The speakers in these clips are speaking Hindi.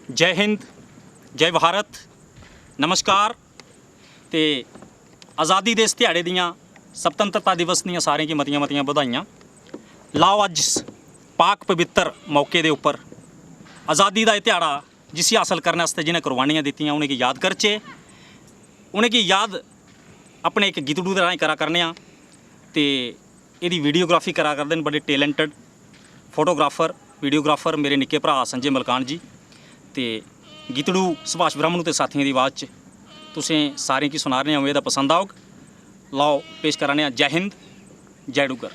जय हिंद, जय भारत, नमस्कार। तो आज़ादी दे इस ध्याड़े दियां स्वतंत्रता दिवस दियां सारें की मतियां मतियां बधाइयां। लाओ अज पाक पवित्र मौके दे उपर आज़ादी दा एह् ध्याड़ा जिसी हासल करने आस्तै जिन्हें कुर्बानियां दित्तियां उनेंगी याद करचे, उनेंगी याद अपने एक गीतड़ू दे राहें करा करने आं। ते एह्दी वीडियोग्राफी करा करदे न बड़े टैलेंटड फोटोग्राफर वीडियोग्राफर मेरे निक्के भरा संजय मलकान जी। ते गीतड़ू सुभाष ब्राह्मणु ते साथियों की आवाज़ च तुसें सारें की सुना रहे उम्मीद पसंद आओग। लाओ पेश कराने आं जय हिंद, जय डुग्गर।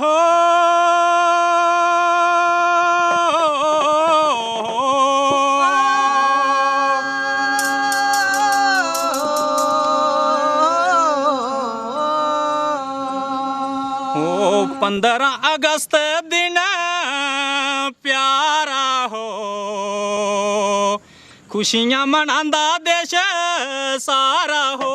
हो ओ 15 अगस्त दिन प्यारा हो, खुशियां मनांदा देश सारा हो।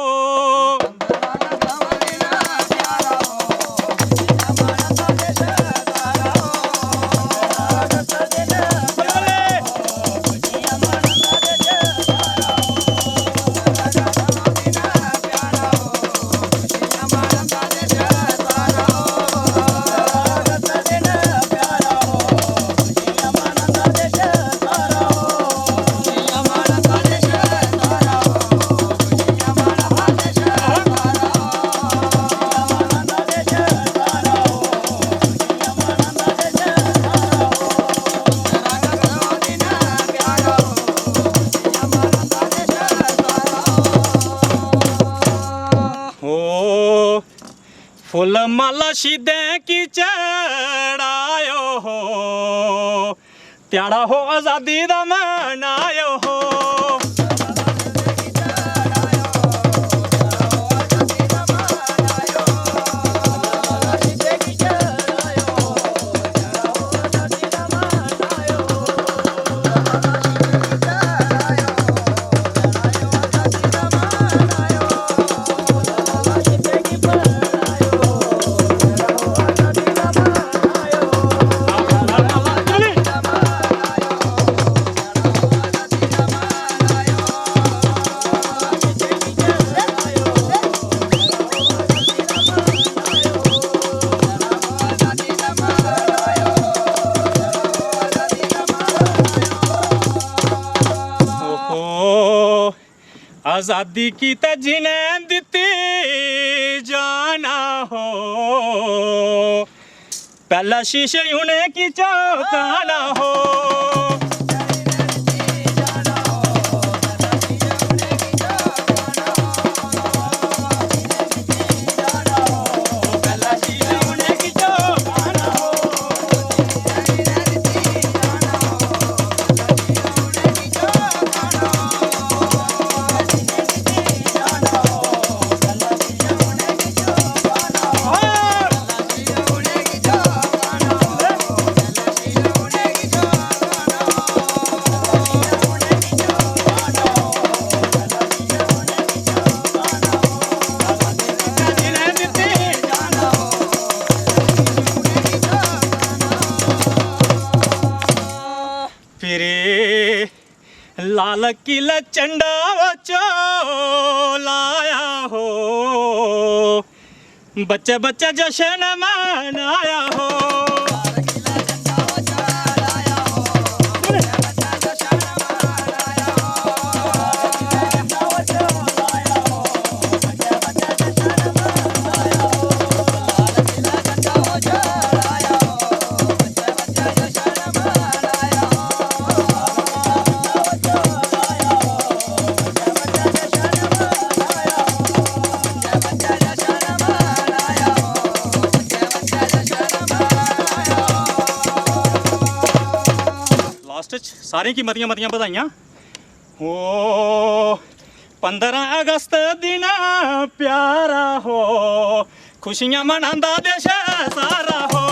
फुल माला शीदें की चढ़ायो हो, त्याड़ा हो आज़ादी दा मनायो हो। आज़ादी की ते जिन्हें दिती जाना हो, पहला शीशे उन्हें की चौंकाना हो। लाल किला झंडा चो लाया हो, बच्चे बच्चे जश्न मनाया हो। सारें की मतियां मतियां बधाइयां हो। 15 अगस्त दिन प्यारा हो, खुशियां मनांदा देश सारा हो।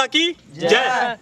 माता की जय।